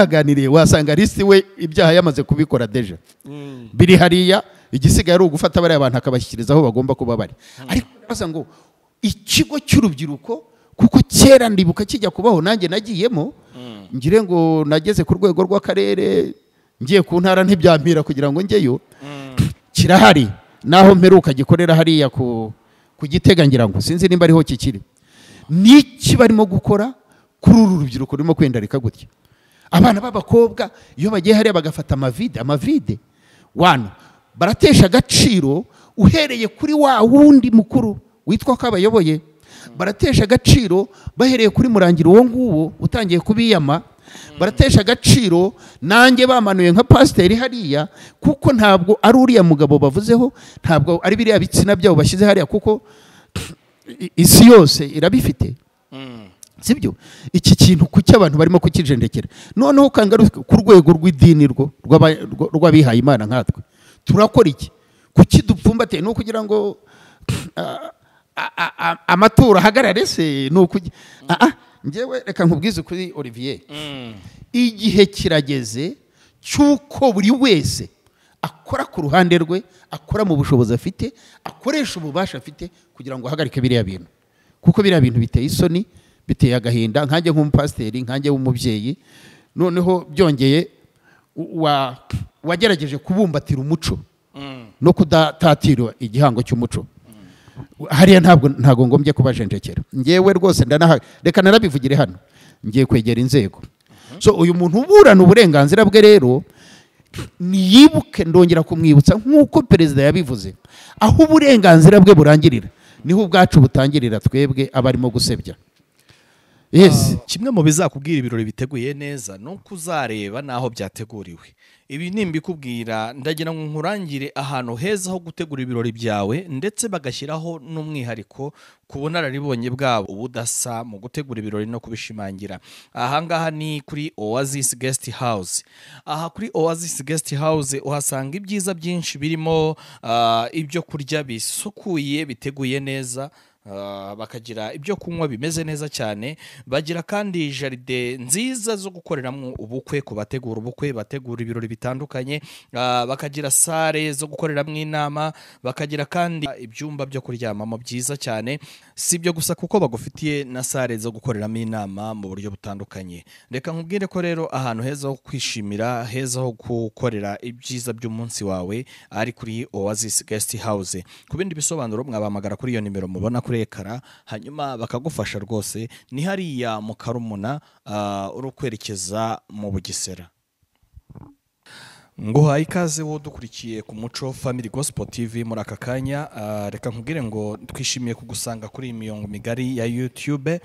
mwaganiriye wasanga Lisi we ibyaha yamaze kubikora deja biri hariya igisigaye ari ugufata bari abantu akabashyikiriza aho bagomba kuba bari ariko basa ngo ikigo cy'urubyiruko kuko kera ndibuka kijya kubaho nanjye nagiyemo ngire ngo nageze ku rwego rw'akarere ngiye ku ntara ntibyampira kugira ngo njyeyo kirahari naho mperuka gikorera hariya ku Gitega ngira ngo sinzi nimba ariho kikiri niki barimo gukora kuri uru rubyiruko rurimo kwendarika gutya abana b'abakobwa iyo bagiye hariya bagafata amavide wano baratesha agaciro uhereye kuri wa wundi mukuru witwa ko abayoboye baratesha agaciro bahereye kuri murangira uwo nguwo utangiye kubiyama baratesha agaciro nanjye bamanuye nka pasiteri hariya kuko ntabwo ari uriya mugabo bavuzeho ntabwo ari biriya bitsina byabo bashyize hariya kuko isi yose irabifite sibyo iki kintu kuki abantu barimo kukijendekera noneho kangaruka ku rwego rw'idini rw'abihaye Imana nkatwe turakora iki kuki dupfumbate no kugira ngo amatura hagarare se no ngewe reka nkubwize kuri Olivier igihe kirageze cyuko buri wese akora ku ruhande rwe akora mu bushobozi afite akoresha ububasha afite kugira ngo ahagarike biriya bintu kuko biriya bintu biteye isoni biteye agahinda nkanjye nk'umupasiteri nkanjye w'umubyeyi noneho byongeye wagerageje kubumbatira umuco no kudatatira igihango cy'umuco hariya ntabwo ngombye kubajenjekera ngewe rwose reka narabivugire hano ngiye kwegera inzego so uyu muntu uburana uburenganzira bwe rero niyibuke ndongera kumwibutsa nk'uko perezida yabivuze aho uburenganzira bwe burangirira niho ubwacu butangirira twebwe abarimo gusebya kimwe mu bizakubwira ibirori biteguye neza nuko uzareba naho byateguriwe ibi nimbikubwira ndagira ngo nkurangire ahantu heza ho gutegura ibirori byawe ndetse bagashyiraho n'umwihariko ku bunararibonye bwabo ubudasa mu gutegura ibirori no kubishimangira ahangaha ni kuri Oasis Guest House aha kuri Oasis Guest House uhasanga ibyiza byinshi birimo ibyo kurya bisukuye biteguye neza bakagira ibyo kunywa bimeze neza cyane bagira kandi jaride nziza zo gukoreramo ubukwe ku bategura ubukwe bategura ibirori bitandukanye bakagira sale zo gukoreramo inama bakagira kandi ibyumba byo kuryamamo byiza cyane si ibyo gusa kuko bagufitiye na sale zo gukoreramo inama mu buryo butandukanye reka nkubwire ko rero ahantu heza ho kwishimira heza ho gukorera ibyiza by'umunsi wawe ari kuri Oasis Guest House ku bindi bisobanuro mwabahamagara kuri iyo nimero mubona kuri ekara hanyuma bakagufasha rwose ni hariya mu Karumuna uri kwerekeza mu Bugesera nguhaye ikaze wo dukurikiye ku Muco Family Gospel TV muri aka kanya reka nkubwire ngo twishimiye kugusanga kuri imiyongo migari ya YouTube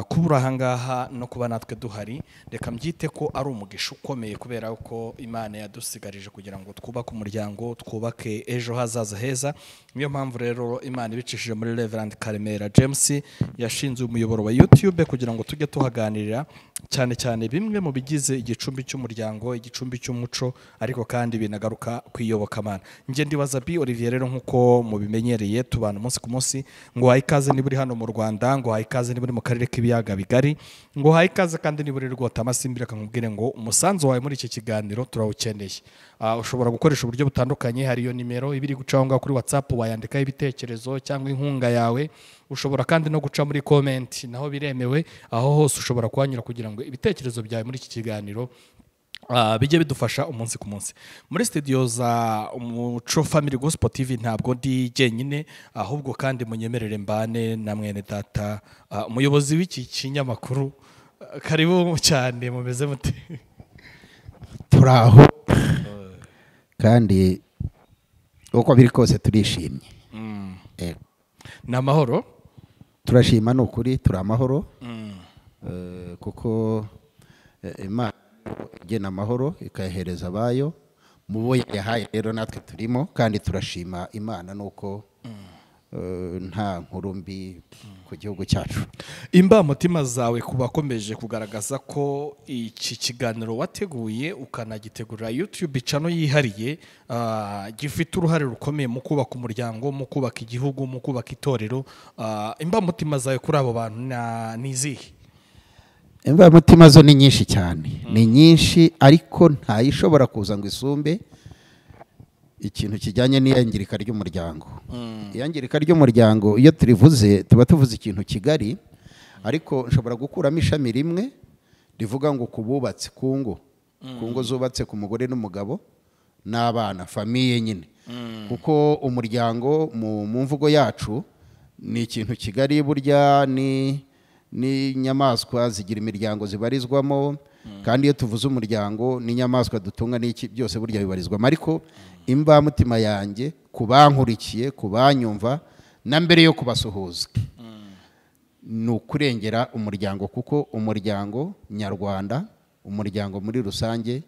kubura ahangaha no kuba natwe duhari reka mbyite ko ari umugisha ukomeye kubera ko Imana yadusigarije kugira ngo twubake umuryango twubake ejo hazaza heza niyo mpamvu rero Imana ibicishije muri Reverend Karemera James yashinze umuyoboro wa YouTube kugira ngo tujye tuhaganirira cyane cyane bimwe mu bigize igicumbi cy'umuryango igicumbi cy'umuco ariko kandi binagaruka kwiyobokamana nge ndibaza bi Olivier rero nkuko mubimenyereye tubana umunsi ku munsi ngo haye ikaze ni buri hano mu Rwanda ngo haye ikaze ni buri mu karere k'ibiyaga bigari ngo haye ikaze kandi ni buri rwota amasimbira akamubwire ngo umusanzu wawe muri iki kiganiro turawukeneye ushobora gukoresha uburyo butandukanye hari iyo nimero ibiri gucaho ngaho kuri WhatsApp wayandikaho ibitekerezo cyangwa inkunga yawe ushobora kandi no guca muri comment naho biremewe aho hose ushobora kuhanyura kugira ngo ibitekerezo byawe muri iki kiganiro bijye bidufasha umunsi ku munsi muri studio za Umuco Family Gospel TV ntabwo ndi jyenyine ahubwo kandi munyemerere mbane na mwene data umuyobozi w'iki kinyamakuru karibu cyane mumeze mute turaho kandi uko biri kose turishimye n'amahoro turashima n'ukuri turi amahoro kuko Imana igena amahoro ikayahereza abayo mu bo yahaye rero natwe turimo kandi turashima Imana nuko nta nkuru mbi ku gihugu cyacu imbamutima zawe kubakomeje kugaragaza ko iki kiganiro wateguye ukanagitegurira YouTube channel yihariye gifite uruhare rukomeye mu kubaka umuryango mu kubaka igihugu mu kubaka itorero imbamutima zawe kuri abo bantu nizihe imvamutima zo ni nyinshi cyane, ni nyinshi, ariko ntayishobora kuza ngo isumbe ikintu kijyanye n'iyangirika ry'umuryango. Iyangirika ry'umuryango iyo turivuze tuba tuvuze ikintu kigari, ariko nshobora gukuramo ishami rimwe rivuga ngo kububatse ku ngo zubatse ku mugore n'umugabo n'abana, famiye nyine. Kuko umuryango mu mvugo yacu ni ikintu kigari, burya n'inyamaswa zigira imiryango zibarizwamo, kandi iyo tuvuze umuryango n'inyamaswa dutunga n'iki byose burya bibarizwamo. Ariko imvamutima yanjye ku bankurikiye, ku banyumva, na mbere yo kubasuhuza, ni ukurengera umuryango, kuko umuryango nyarwanda, umuryango muri rusange,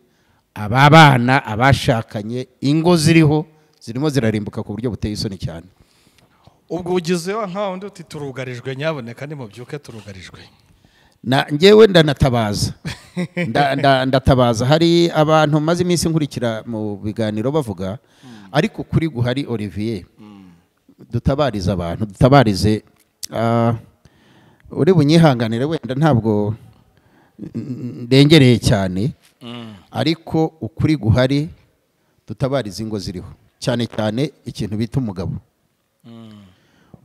aba bana, abashakanye, ingo zirimo zirarimbuka ku buryo buteye isoni cyane. ubwo ugizeho nka wundi uti turugarijwe, nyaboneka nimubyuke turugarijwe. Njyewe ndanatabaza ndatabaza. Hari abantu maze iminsi nkurikira mu biganiro bavuga, ariko kuri guhari Olivier, dutabariza abantu, dutabarize. Uri bunyihanganire wenda ntabwo ndengereye cyane, ariko ukuri guhari, dutabariza ingo ziriho, cyane cyane ikintu bita umugabo.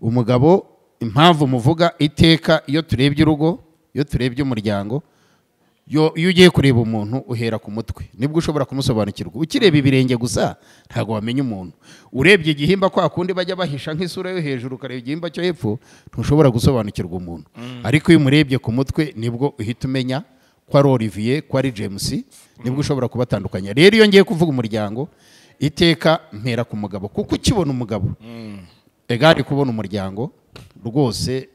Umugabo, impamvu muvuga iteka, iyo turebye urugo, iyo turebye umuryango, iyo ugiye kureba umuntu uhera ku mutwe, nibwo ushobora kumusobanukirwa. Ukireba ibirenge gusa ntabwo wamenya umuntu. Urebye igihimba kwa kundi bajya bahisha nk'isura yo hejuru, ukareba igihimba cyo hepfo, ntushobora gusobanukirwa umuntu. Ariko iyo umurebye ku mutwe, nibwo uhita umenya ko ari Olivier, ko ari James, nibwo ushobora kubatandukanya. Rero iyo ngiye kuvuga umuryango, iteka mpera ku mugabo, kuko ukibona umugabo egari kubona umuryango rwose.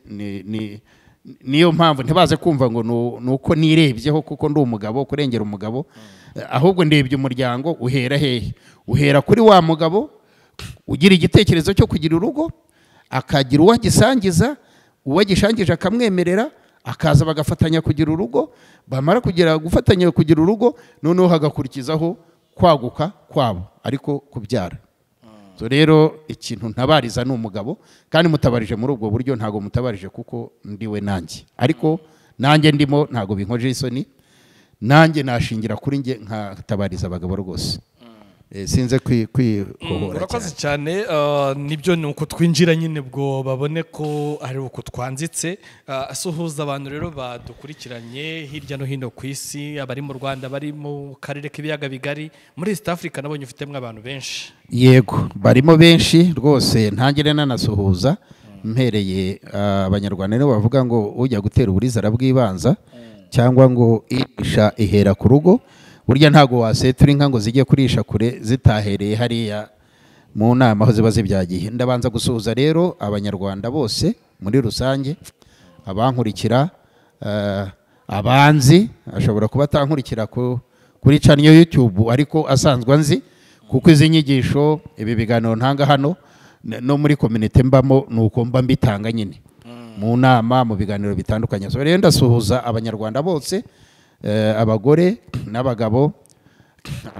Niyo mpamvu ntibaze kumva ngo nuko nirebyeho kuko ndi umugabo, kurengera umugabo, ahubwo ndebye umuryango. Uhera hehe? Uhera kuri wa mugabo ugira igitekerezo cyo kugira urugo, akagira uwo agisangiza, uwo agishangije akamwemerera, akaza bagafatanya kugira urugo. Bamara gufatanya kugira urugo, noneho hagakurikizaho kwaguka kwabo, ariko kubyara. So rero ikintu ntabariza ni umugabo, kandi mutabarije muri ubwo buryo, ntago mutabarije kuko ndiwe nanjye, ariko nanjye ndimo ntago binkoje isoni. Nanjye nashingira kuri nge nkatabariza abagabo rwose. Sinze kwikohora. Urakoze cyane. Nibyo ni uko twinjira nyine bwo babone ko ari uko twanzitse. Asuhuza abantu rero badukurikiranye hirya no hino ku isi, abari mu Rwanda, bari mu karere k'ibiyaga bigari, muri East Africa nabonye ufitemo abantu benshi. Yego, barimo benshi rwose. Ntangire nanasuhuza mpereye abanyarwanda nibo bavuga ngo ujya gutera uburiza arabwibanza, cyangwa ngo isha ihera ku rugo. Burya ntago wasetura inka ngo zijye kurisha kure zitahereye hariya mu nama aho ziba zibyagiye. Ndabanza gusuhuza rero abanyarwanda bose muri rusange, abankurikira, abanzi, ashobora kuba atankurikira kuri channel ya YouTube, ariko asanzwe anzi, kuko izi nyigisho, ibi biganiro ntanga hano no muri community mbamo, nuko mba mbitanga nyine mu nama, mu biganiro bitandukanye. So rero ndasuhuza abanyarwanda bose, abagore n'abagabo,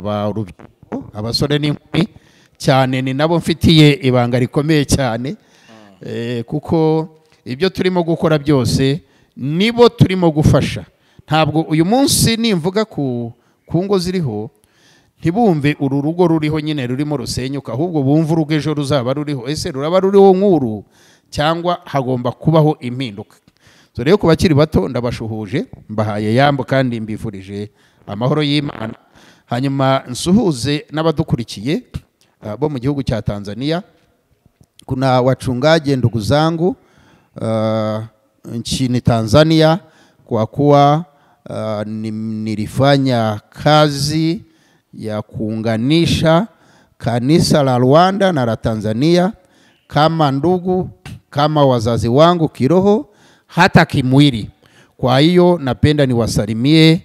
urubyiruko, abasore n'inkumi, cyane ni nabo mfitiye ibanga rikomeye cyane, kuko ibyo turimo gukora byose nibo turimo gufasha. Ntabwo uyu munsi nimvuga ku ngo ziriho ntibumve uru rugo ruriho nyine rurimo rusenyuka, ahubwo bumve urugo ejo ruzaba ruriho. Ese ruraba ruriho nk'uru, cyangwa hagomba kubaho impinduka? So rero ku bakiri bato ndabashuhuje, mbahaye yambo kandi mbifurije amahoro y'Imana. Hanyuma nsuhuze n'abadukurikiye bo mu gihugu cya Tanzania. Kuna wachungaji ndugu zangu nchini Tanzania, kwa kuwa nilifanya kazi ya kuunganisha kanisa la Rwanda na la Tanzania kama ndugu, kama wazazi wangu kiroho, hata kimwili. Kwa hiyo napenda niwasalimie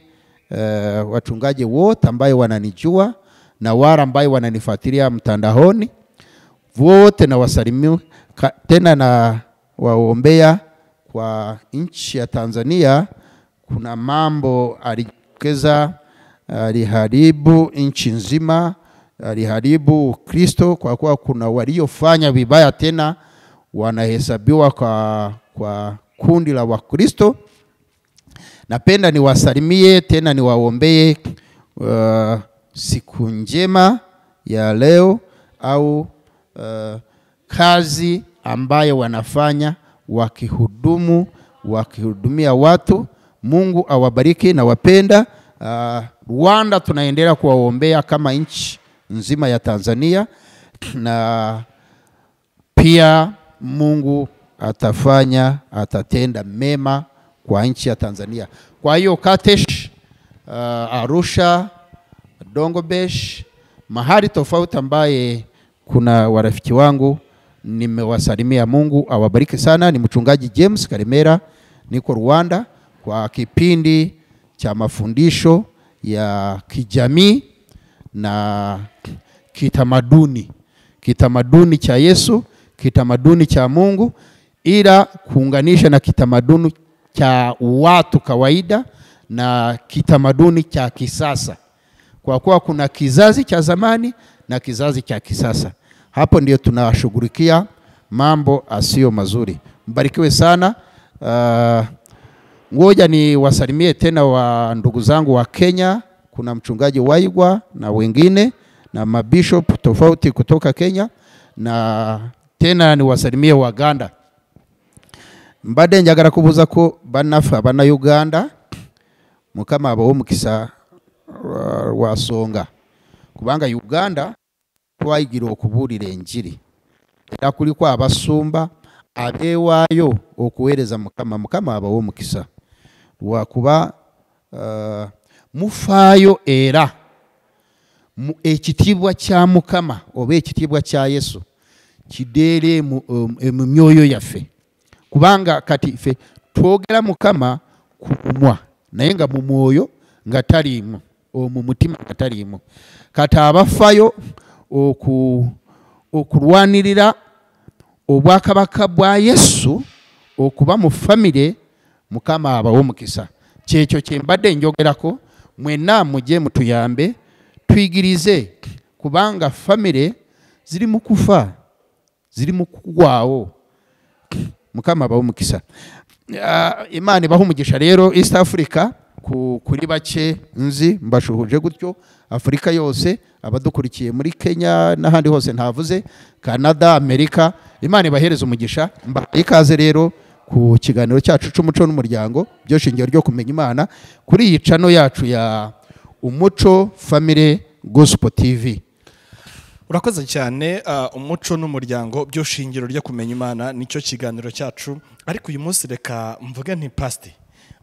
wachungaji wote ambao wananijua na wale ambao wananifuatilia mtandaoni, wote na wasalimie tena, na waombea kwa nchi ya Tanzania. Kuna mambo alikeza, aliharibu nchi nzima, aliharibu Kristo, kwa kuwa kuna waliofanya vibaya tena wanahesabiwa kwa kundi la Wakristo. Napenda niwasalimie tena niwaombee siku njema ya leo au kazi ambayo wanafanya wakihudumia watu. Mungu awabariki na wapenda. Rwanda tunaendelea kuwaombea kama nchi nzima ya Tanzania, na pia Mungu atatenda mema kwa nchi ya Tanzania. Kwa hiyo Katesh, Arusha, Dongobesh, mahali tofauti ambaye kuna warafiki wangu nimewasalimia. Mungu awabariki sana. Ni mchungaji James Karemera, niko Rwanda kwa kipindi cha mafundisho ya kijamii na kitamaduni cha Yesu, kitamaduni cha Mungu, ila kuunganisha na kitamaduni cha watu kawaida na kitamaduni cha kisasa, kwa kuwa kuna kizazi cha zamani na kizazi cha kisasa. Hapo ndio tunashughulikia mambo asio mazuri. Mbarikiwe sana. Ngoja ni wasalimie tena wa ndugu zangu wa Kenya. Kuna mchungaji Waigwa na wengine na mabishop tofauti kutoka Kenya, na tena ni wasalimie Waganda. Mbade njagara kubuza ko banafa bana Uganda mukama abo mukisa wasonga kubanga Uganda twayigira okuburira enjiri era kuli kwa abasumba abewayo okuwereza mukama abo mukisa wakuba mufayo era ekitibwa kya mukama oba ekitibwa kya Yesu kidere mu myoyo yaffe, kubanga kati ife twogera mukama kumwa naye nga mu mwoyo nga taliimu, mu mutima nga taliimu. Kati abafayo okulwanirira obwakabaka bwa Yesu okuba mu famire, mukama abawo mukisa. Kyekyo kye mbadde njogerako, mwenna mujje mutuyambe tuyigirize, kubanga famire ziri mu kufa, ziri mu kugwawo. Mukama abawo mukisa. Imana ibaho umugisha rero. East Africa kuri bake nzi mbashuhuje gutyo, Afrika yose abadukurikiye muri Kenya n'ahandi hose ntavuze, Canada, Amerika, Imana ibahereza umugisha. Mbahaye ikaze rero ku kiganiro cyacu cy'umuco n'umuryango, byo shingiro ryo kumenya Imana kuri iyi channel yacu ya Umuco Family Gospel TV. Urakoze cyane. Umuco n'umuryango byo shingiro ryo kumenya Imana nicyo kiganiro cyacu. Ariko uyu munsi reka mvuge nti Pastor,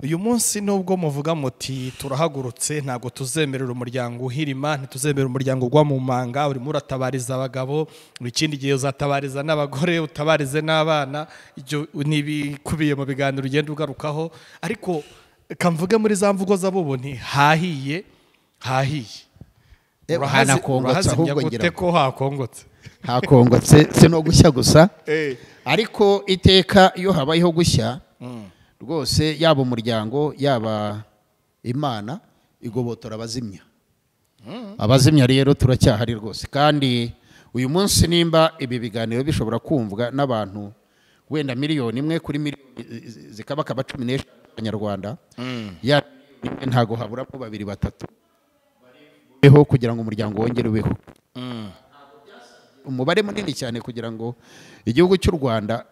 uyu munsi nubwo muvuga muti turahagurutse ntago tuzemerera umuryango uhirima, ntituzemerera umuryango gwa mu manga, urimo uratabariza abagabo, ikindi gihe uzatabariza n'abagore, utabarize n'abana, ibyo nibikubiye mu biganiro ugenda ugarukaho. Ariko kamvuge muri za mvugo z'abo nti hahiye Hanakongotse ahubwo ngira ko hakongotse se no gushya gusa. Ariko iteka iyo habayeho gushya rwose, yaba umuryango yaba Imana igobotora abazimya. Abazimya rero turacyahari rwose, kandi uyu munsi nimba ibi biganiro bishobora kumvwa n'abantu wenda miliyoni imwe kuri miliyoni zikabakaba 10 Abanyarwanda, ya ntago haburamo 2-3 beho kugira ngo umuryango wongere ubeho. Umubare munini cyane kugira ngo igihugu cy'u Rwanda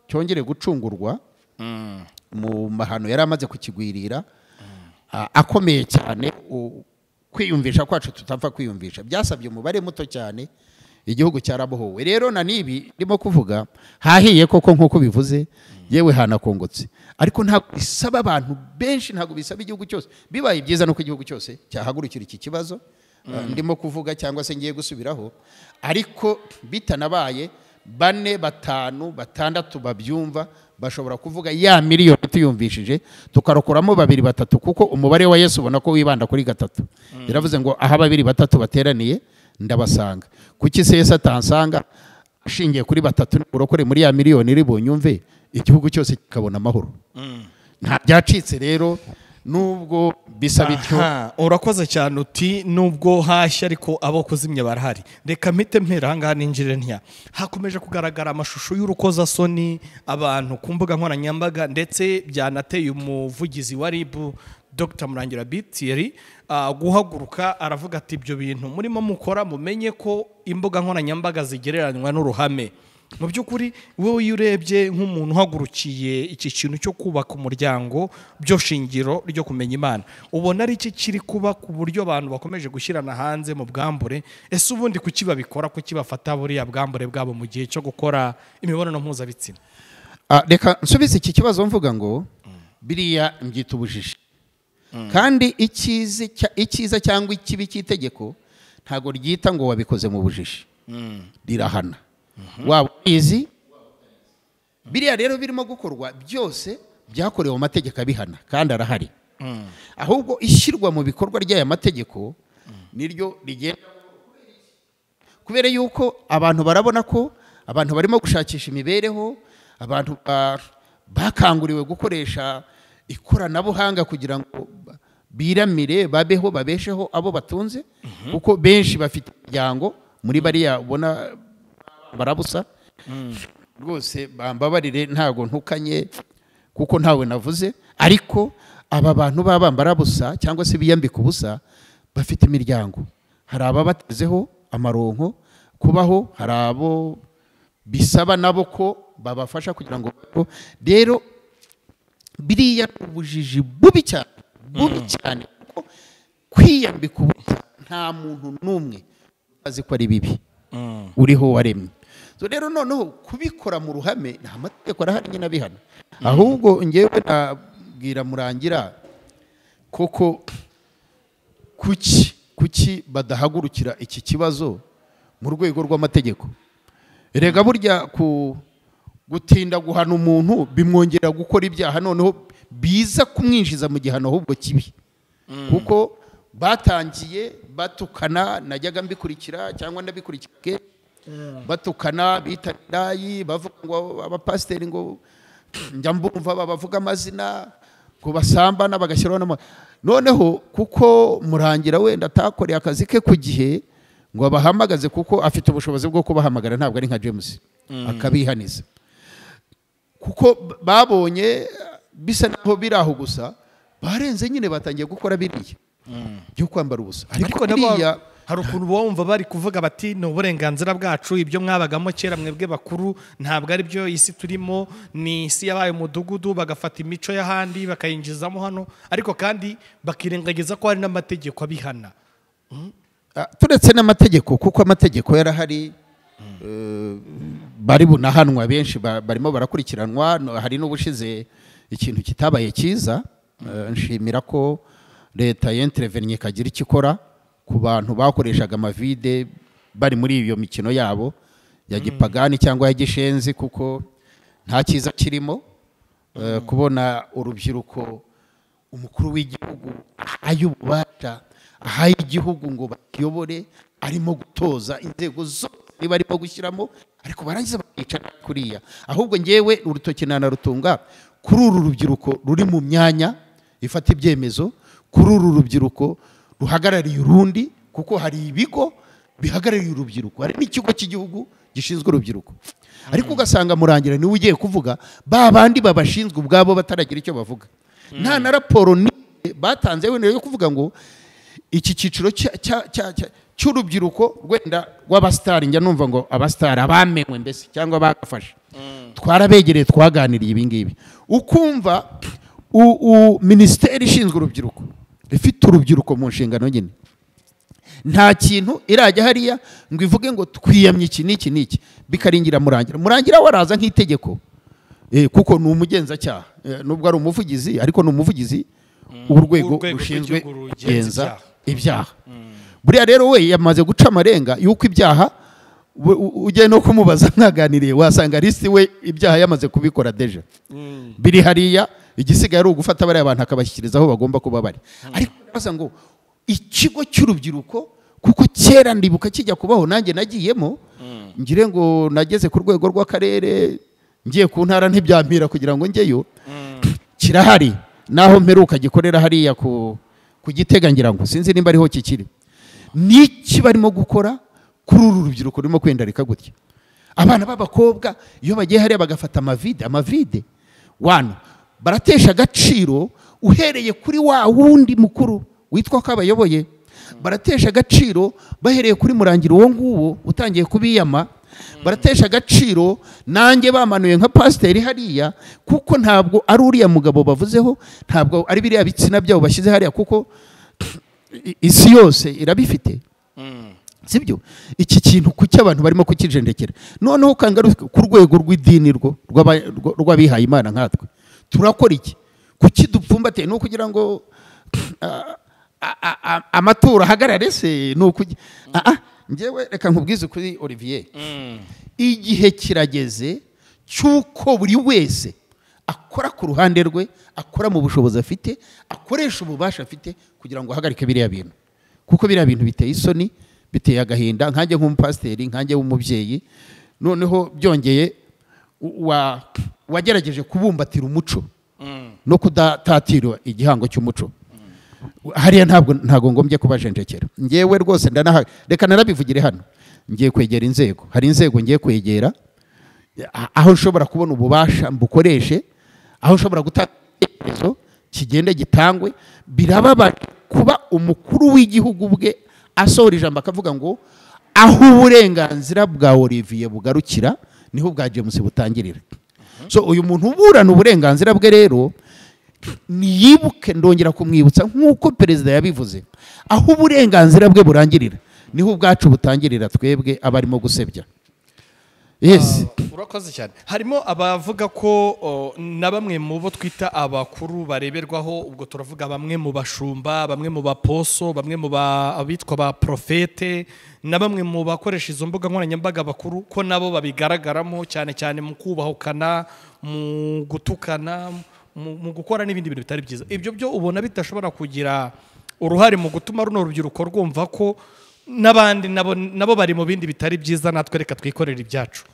cyongere gucungurwa mu mahano yari amaze kukigwirira akomeye cyane. Kwiyumvisha kwacu tutapfa kwiyumvisha, byasabye umubare muto cyane, igihugu cyarabohowe. Rero na nibi ndimo kuvuga hahiye koko nkuko bivuze, yewe hanakongotse, ariko nta bisaba abantu benshi, ntago bisaba igihugu cyose. Bibaye byiza no ku igihugu cyose cyahagurukira iki kibazo ndimo kuvuga cyangwa se ngiye gusubiraho, ariko bitanabaye 4, 5, 6 babyumva bashobora kuvuga ya miliyoni tuyumvishije tukarokoramo 2-3, kuko umubare wa Yesu ubona ko wibanda kuri 3. Biravuze ngo aha 2-3 bateraniye ndabasanga. Kuki se Yesu atansanga ashingiye kuri 3 urokore muri ya miliyoni iri bunyumve, igihugu cyose kikabona amahoro. Nta byacitse rero. nubwo bisa bityo. Urakoze cyane uti nubwo hashya ariko abo kuzimya barahari. Reka mpite mpera ahangaha ninjire ntya. Hakomeje kugaragara amashusho y'urukozasoni abantu ku mbuga nkoranyambaga, ndetse byanateye umuvugizi wa RIB Dr Murangira Thierry guhaguruka aravuga ati ibyo bintu murimo mukora mumenye ko imbuga nkoranyambaga zigereranywa n'uruhame. Mu by'ukuri wowe urebye nk'umuntu uhagurukiye iki kintu cyo kubaka umuryango byo shingiro ryo kumenya Imana, ubona ari iki kiri kuba ku buryo abantu bakomeje gushyirana hanze mu bwambure? Ese ubundi kuki babikora, kuki bafata buriya bwambure bwabo mu gihe cyo gukora imibonano mpuzabitsina? Reka nsubize iki kibazo mvuga ngo biriya mbyita ubujiji, kandi icyiza cyangwa ikibi cy'itegeko ntago ryita ngo wabikoze mu bujiji, rirahana. Waba ubizi, biriya rero birimo gukorwa byose byakorewe mu mategeko abihana kandi arahari. Ahubwo ishyirwa mu bikorwa ry'aya mategeko niryo rigenda, kubera yuko abantu barabona ko abantu barimo gushakisha imibereho, abantu bakanguriwe gukoresha ikoranabuhanga kugira ngo biramire babeho, babesheho abo batunze, kuko benshi bafite imiryango muri bariya ubona barabusa. Rwose bambabarire ntago ntukanye kuko ntawe navuze, ariko aba bantu babambara busa cyangwa se biyambika ubusa bafite imiryango. Hari ababatezeho amaronko kubaho, hari abo bisaba nabo ko babafasha kugira ngo rero biriya ubujiji bubi cyane kuko kwiyambika ubusa nta muntu n'umwe azi ko ari bibi uriho waremye. So rero noneho kubikora mu ruhame nta mategeko arahari nyine abihana. Ahubwo ngewe nabwira Murangira koko kuki badahagurukira iki kibazo mu rwego rw'amategeko. Erega burya gutinda guhana umuntu bimwongera gukora ibyaha, noneho biza kumwinjiza mu gihano ahubwo kibi, kuko batangiye batukana, najyaga mbikurikira cyangwa ndabikurikira, batukana bita ndayi, bavuga ngo abapasiteri ngo njya mbumva bavuga amazina ngo basambana bagashyiraho noneho kuko Murangira wenda atakoreye akazi ke ku gihe ngo abahamagaze, kuko afite ubushobozi bwo kubahamagara, ntabwo ari nka James akabihaniza, kuko babonye bisa naho biraho gusa, barenze nyine batangiye gukora biriya byo kwambara ubusa. Ariko biriya hari ukuntu bumva bari kuvuga bati ni uburenganzira bwacu, ibyo mwabagamo kera mwebwe bakuru ntabwo ari byo isi turimo, ni isi yabaye umudugudu, bagafata imico y'ahandi bakayinjizamo hano, ariko kandi bakirengagiza ko hari n'amategeko abihana. Turetse n'amategeko, kuko amategeko yarahari, bari bunahanwa, benshi barimo barakurikiranwa. Hari n'ubushize ikintu kitabaye cyiza, nshimira ko leta y'intervenye ikagira icyo ikora ku bantu bakoreshaga amavide bari muri iyo mikino yabo ya gipagani cyangwa ya gishenzi, kuko nta cyiza kirimo kubona urubyiruko umukuru w'igihugu ayubasha ahaye igihugu ngo bakiyobore, arimo gutoza inzego zose barimo gushyiramo, ariko barangiza bakicara kuriya. Ahubwo ngewe urutoki nanarutunga kuri uru rubyiruko ruri mu myanya ifata ibyemezo, kuri uru rubyiruko ruhagarariye urundi, kuko hari ibigo bihagarariye urubyiruko, hari n'ikigo cy'igihugu gishinzwe urubyiruko, ariko ugasanga Murangira niwe ugiye kuvuga, ba bandi babashinzwe ubwabo bataragira icyo bavuga. Nta na raporo batanze wenda yo kuvuga ngo iki cyiciro cy'urubyiruko rwenda rw'abasitari, njya numva ngo abasitari abamenwe mbese cyangwa bagafashe, twarabegereye twaganiriye ibi ngibi, ukumva minisiteri ishinzwe urubyiruko ifite urubyiruko mu nshingano nyine, nta kintu irajya hariya ngo ivuge ngo twiyamye iki n'iki n'iki, bikaringira Murangira waraza nk'itegeko, kuko ni umugenzacyaha, nubwo ari umuvugizi ariko ni umuvugizi w'urwego rushinzwe kugenza ibyaha. Buriya rero we yamaze guca amarenga yuko ibyaha, ugiye no kumubaza mwaganiriye wasanga lisi we ibyaha yamaze kubikora deja, biri hariya, igisigaye ari ugufata bariya abantu akabashyikiriza aho bagomba kuba bari. Ariko baza ngo ikigo cy'urubyiruko, kuko kera ndibuka kijya kubaho nanjye nagiyemo, ngire ngo nageze ku rwego rw'akarere, ngiye ku ntara ntibyampira kugira ngo njyeyo, kirahari naho mperuka gikorera hariya ku Gitega ngira ngo sinzi nimba ariho kikiri. Niki barimo gukora kuri uru rubyiruko rurimo kwendarika gutya. Abana b'abakobwa iyo bagiye hariya bagafata amavide wano baratesha agaciro uhereye kuri wa wundi mukuru witwa ko abayoboye, baratesha agaciro bahereye kuri murangira uwo nguwo utangiye kubiyama, baratesha agaciro nanjye bamanuye nka pasiteri hariya, kuko ntabwo ari uriya mugabo bavuzeho, ntabwo ari biriya bitsina byabo bashyize hariya, kuko isi yose irabifite. Sibyo iki kintu kuki abantu barimo kukijendekera, noneho kangaruka ku rwego rw'idini rw'abihaye Imana nkatwe turakora iki? Kuki dupfumbate no kugira ngo amatura hagarare se? Nuko ngewe reka nkubwize kuri Olivier, igihe kirageze cyuko buri wese akora ku ruhande rwe, akora mu bushobozi afite, akoresha ububasha afite kugira ngo ahagarike biriya bintu, kuko biriya bintu biteye isoni, biteye agahinda. Nkanjye nk'umupasiteri, nkanjye w'umubyeyi, noneho byongeye wagerageje kubumbatira umuco no kudatatira igihango cy'umuco, hariya ntabwo ngombye kubajenjekera. Ngewe rwose reka narabivugire hano, ngiye kwegera inzego, hari inzego ngiye kwegera aho nshobora kubona ububasha mbukoreshe, aho nshobora gutanga icyemezo kigende gitangwe. Birababaje kuba umukuru w'igihugu bwe asohora ijambo akavuga ngo aho uburenganzira bwa Olivier bugarukira niho bwa James butangirira. So uyu muntu uburana uburenganzira bwe rero niyibuke, ndongera kumwibutsa nk'uko perezida yabivuze, aho uburenganzira bwe burangirira niho ubwacu butangirira, twebwe abarimo gusebya. Yes. Urakoze cyane. Harimo abavuga ko na bamwe mu bo twita abakuru bareberwaho, ubwo turavuga bamwe mu bashumba, bamwe mu baposo, bamwe mu abitwa ba profete, na bamwe mu bakoresha izo mbuga nkoranyambaga bakuru, ko nabo babigaragaramo cyane cyane mu kubahukana, mu gutukana, mu gukora n'ibindi bintu bitari byiza. Ibyo byo ubona bitashobora kugira uruhare mu gutuma runo rubyiruko rwumva ko n'abandi nabo bari mu bindi bitari byiza, natwe reka twikorera ibyacu?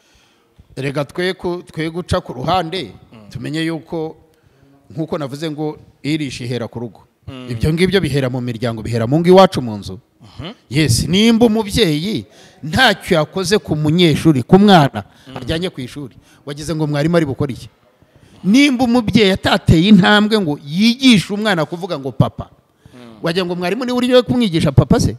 Rega twe guca ku ruhande, tumenye yuko nkuko navuze ngo irisha ihera ku rugo. Ibyo ngibyo bihera mu miryango, bihera mu ngo iwacu mu nzu. Yes, nimba umubyeyi ntacyo yakoze ku munyeshuri, ku mwana ajyanye ku ishuri, wagize ngo mwarimu ari bukora iki? Nimba umubyeyi atateye intambwe ngo yigishe umwana kuvuga ngo papa, wagira ngo mwarimu ni uri kumwigisha papa se?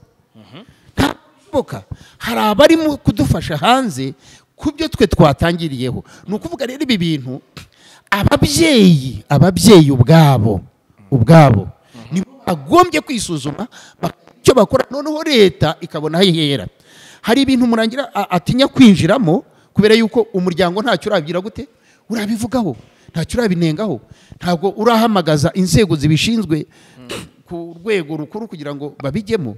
Hari abarimo kudufasha hanze ku byo twe twatangiriyeho. Ni ukuvuga rero ibi bintu ababyeyi ubwabo ni bagombye kwisuzuma icyo bakora, noneho leta ikabona aho ihera. Hari ibintu murangira atinya kwinjiramo kubera yuko umuryango ntacyo urabigira gute, urabivugaho, ntacyo urabinengaho, ntabwo urahamagaza inzego zibishinzwe ku rwego rukuru kugira ngo babijyemo.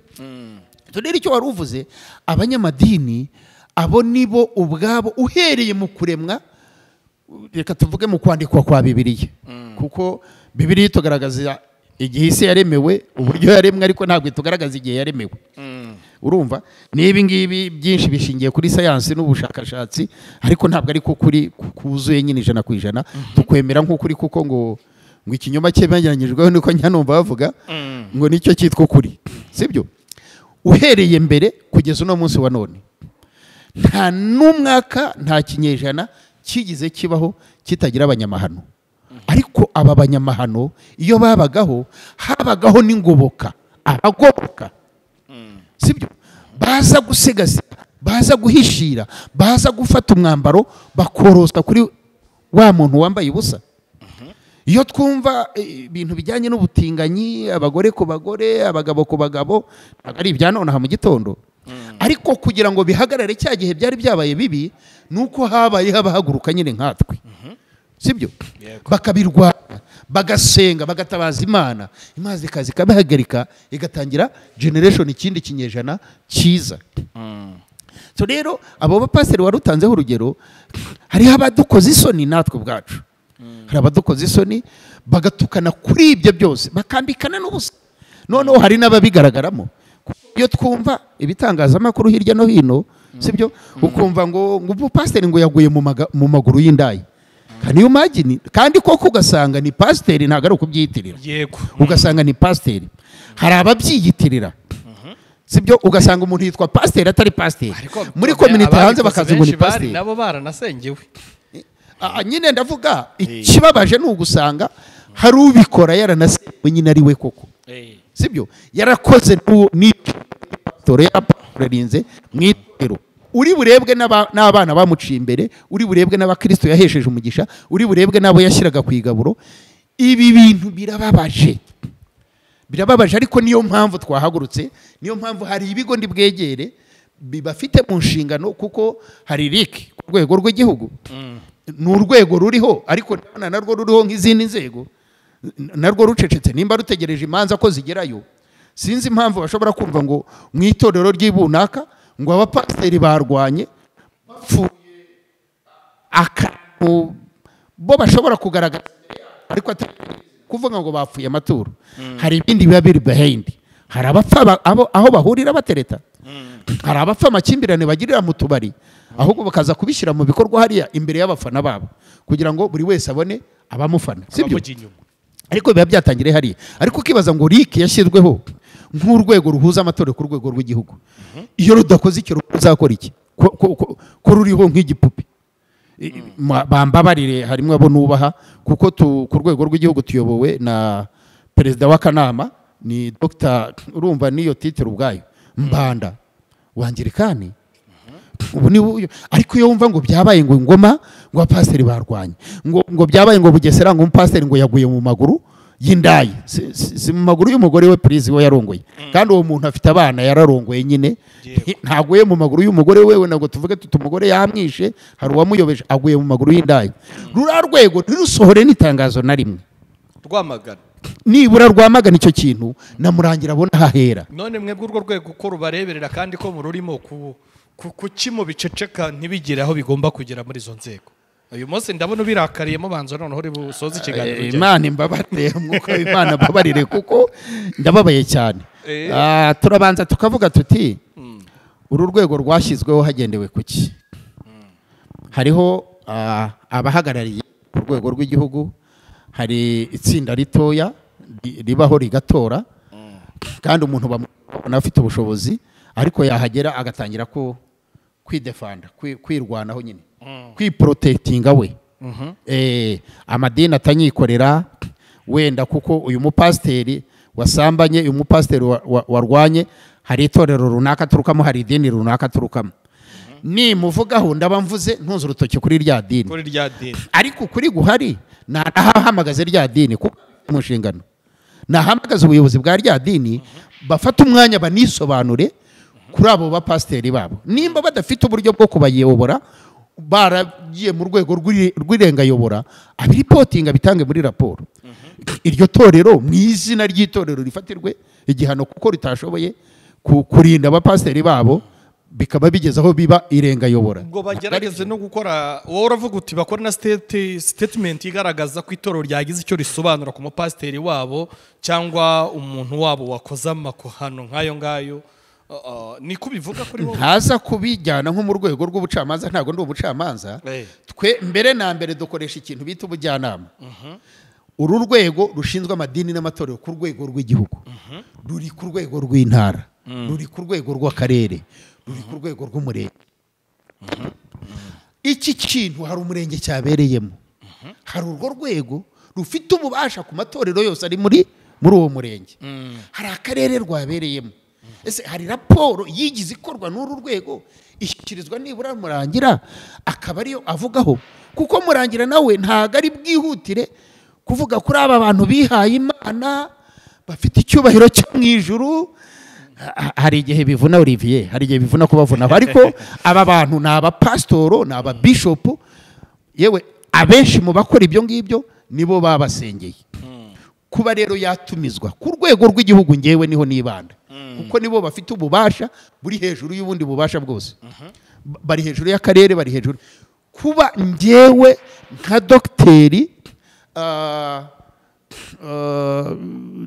Rero icyo wari uvuze, abanyamadini abo nibo ubwabo uhereye mu kuremwa, reka tuvuge mu kwandikwa kwa Bibiliya, kuko Bibiliya itugaragaza igihe isi yaremewe, uburyo yaremwe, ariko ntabwo itugaragaza igihe yaremewe. Urumva, n'ibi ngibi byinshi bishingiye kuri sayansi n'ubushakashatsi, ariko ntabwo ari ko kuri kuzuye nyine 100%. Tukwemera nk'ukuri, kuko ngo ikinyoma cyemeranyijweho niko nyanumva bavuga ngo nicyo cyitwa kuri, sibyo? Uhereye mbere kugeza uno munsi wa none, nta n'umwaka, nta kinyejana kigize kibaho kitagira abanyamahano. Ariko aba banyamahano iyo babagaho, habagaho n'ingoboka, abagoboka, sibyo? Baza gusigasira, baza guhishira, baza gufata umwambaro bakoroswa kuri wa muntu wambaye ubusa. Iyo twumva ibintu bijyanye n'ubutinganyi, abagore ku bagore, abagabo ku bagabo, ari ibya none aha mu gitondo. Ariko kugira ngo bihagarare cya gihe byari byabaye bibi, nuko habayeho abahaguruka nyine nkatwe, sibyo? Bakabirwanya, bagasenga, bagatabaza Imana, Imana ikaza ikabihagarika, igatangira generation ikindi kinyejana cyiza. So rero abo bapasiteri warutanzeho urugero, hariho abadukoze isoni natwe ubwacu. Hari abadukoze isoni bagatukana kuri ibyo byose, bakambikana n'ubusa. Noneho hari n'ababigaragaramo. Iyo twumva ibitangazamakuru hirya no hino, sibyo? Ukumva ngo umupasiteri ngo yaguye mu maguru y'indaya. Can you imagine? Kandi koko ugasanga ni pasiteri, ntabwo ari ukubyiyitirira. Yego. Ugasanga ni pasiteri. Hari ababyiyitirira. Sibyo, ugasanga umuntu yitwa pasiteri atari pasiteri. Muri community hanze bakazi ngo ni pasiteri. Nabo baranasengewe. Nyine ndavuga ikibabaje ni ugusanga hari ubikora yaranasewe nyine ari we koko. Sibyo, yarakoze ni pasitore yaparinze mu itorero. Uri burebwe n'abana bamuciye imbere, uri burebwe n'abakristo yahesheje umugisha, uri burebwe n'abo yashyiraga ku igaburo. Ibi bintu birababaje. Birababaje, ariko niyo mpamvu twahagurutse, niyo mpamvu hari ibigo ndi bwegere bibafite mu nshingano, kuko hari RIC ku rwego rw'igihugu. Ni urwego ruriho, ariko narwo ruriho nk'izindi nzego, narwo rucecetse. Nimba rutegereje imanza ko zigerayo, sinzi impamvu bashobora kumva ngo mu itorero ry'ibunaka ngo abapasiteri barwanye bapfuye akantu bo bashobora kugaragaza, ariko kuvuga ngo bapfuye amaturo. Hari ibindi biba biri behind. Hari abapfa aho bahurira batereta, hari abapfa amakimbirane bagirira mu tubari, ahubwo bakaza kubishyira mu bikorwa hariya imbere y'abafana babo, kugira ngo buri wese abone abamufana. Sibyo? Ariko biba byatangiriye hariya. Ariko ukibaza ngo RIC yashyizweho nk'urwego ruhuza amatorero ku rwego rw'igihugu. Iyo rudakoze icyo ruzakora iki? Ko ruriho nk'igipupe. Bambabarire, harimo abo nubaha, kuko ku rwego rw'igihugu tuyobowe na perezida w'akanama, ni Dr. urumva niyo titre ubwayo, Mbanda wangirikani. Ubu ni uyu. Ariko iyo wumva ngo byabaye ngo ingoma ngo abapasiteri barwanye, ngo byabaye ngo Bugesera ngo umupasiteri ngo yaguye mu maguru y'indayi, si mu maguru y'umugore we Prince we yarongoye. Kandi uwo muntu afite abana yararongoye nyine, ntaguye mu maguru y'umugore wewe, nabwo tuvuge tuti umugore yamwishe, hari uwamuyobeje, aguye mu maguru y'indayi. Rura rwego ntirusohore n'itangazo na rimwe rwamagana, nibura rwamagana icyo kintu, namurangira abona hahera. None mwebwe urwo rwego ko rubareberera kandi ko mururimo kuki mu biceceka ntibigire aho bigomba kugera muri izo nzego? Uyu munsi ndabona ubirakariyemo, banza noneho uri busoze ikiganiro. Imana imbabarire, mwuka w'Imana mbabarire, kuko ndababaye cyane. Turabanza tukavuga tuti uru rwego rwashyizweho hagendewe kuki? Hariho abahagarariye ku rwego rw'igihugu, hari itsinda ritoya ribaho rigatora, kandi umuntu babona afite ubushobozi, ariko yahagera agatangira kwidefanda, kwirwanaho nyine, kwiprotectinga we. Amadini atanyikorera wenda, kuko uyu mupasiteri wasambanye, uyu mupasiteri warwanye, hari itorero runaka turukamo, hari idini runaka turukamo. Nimuvugaho ndaba mvuze ntuze urutoki kuri rya dini, ariko kuri guhari nahamagaze rya dini kuko mu nshingano, nahamagaze ubuyobozi bwa rya dini bafata umwanya banisobanure kuri abo bapasiteri babo. Nimba badafite uburyo bwo kubayobora, baragiye mu rwego rw'irengayobora, abiripotinga bitange muri raporo. Iryo torero mu izina ry'itorero rifatirwe igihano, kuko ritashoboye kurinda abapasiteri babo, bikaba bigeze aho biba irengayobora. Ngo bagerageze no gukora, wowe uravuga uti bakora na statement igaragaza ko itorero ryagize icyo risobanura ku mupasiteri wabo cyangwa umuntu wabo wakoze amakohano nk'ayo ngayo. Niko bivuga kuri wowe? Ntaza kubijyana nko mu rwego rw'ubucamanza, ntabwo ndi ubucamanza. Twe mbere na mbere dukoresha ikintu bita ubujyanama. Uru rwego rushinzwe amadini n'amatorero ku rwego rw'igihugu, ruri ku rwego rw'intara, ruri ku rwego rw'akarere, ruri ku rwego rw'umurenge. Iki kintu hari umurenge cyabereyemo, hari urwo rwego rufite ububasha ku matorero yose ari muri uwo murenge, hari akarere rwabereyemo. Ese hari raporo yigize ikorwa n'uru rwego ishyikirizwa nibura murangira, akaba ariyo avugaho, kuko murangira nawe ntago ari bwihutire kuvuga kuri aba bantu bihaye Imana bafite icyubahiro cyo mu ijuru. Hari igihe bivuna Olivier, hari igihe bivuna kubavuna, ariko aba bantu ni abapasitoro, ni ababishopu, yewe abenshi mu bakora ibyo ngibyo nibo babasengeye. Kuba rero yatumizwa ku rwego rw'igihugu, ngewe niho nibanda, kuko nibo bafite ububasha buri hejuru y'ubundi bubasha bwose. Bari hejuru y'akarere, bari hejuru. Kuba ngewe nka dogiteri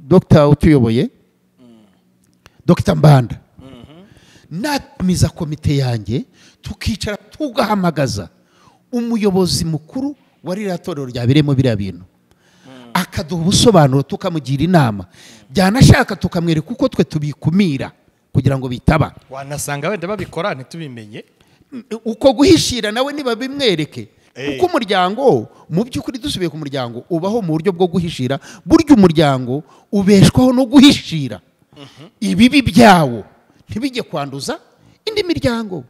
Dr. utuyoboye, Dr. Mbanda, natumiza komite yanjye tukicara tugahamagaza umuyobozi mukuru wari iriya torero ryabereyemo biriya bintu akaduha ubusobanuro tukamugira inama, byanashaka tukamwereka uko twe tubikumira kugira ngo bitaba. wanasanga wenda babikora ntitubimenye, uko guhishira nawe niba bimwereke kuko umuryango mu by'ukuri dusubiye ku muryango ubaho mu buryo bwo guhishira. Burya umuryango ubeshwaho no guhishira ibibi byawo ntibijye kwanduza indi miryango.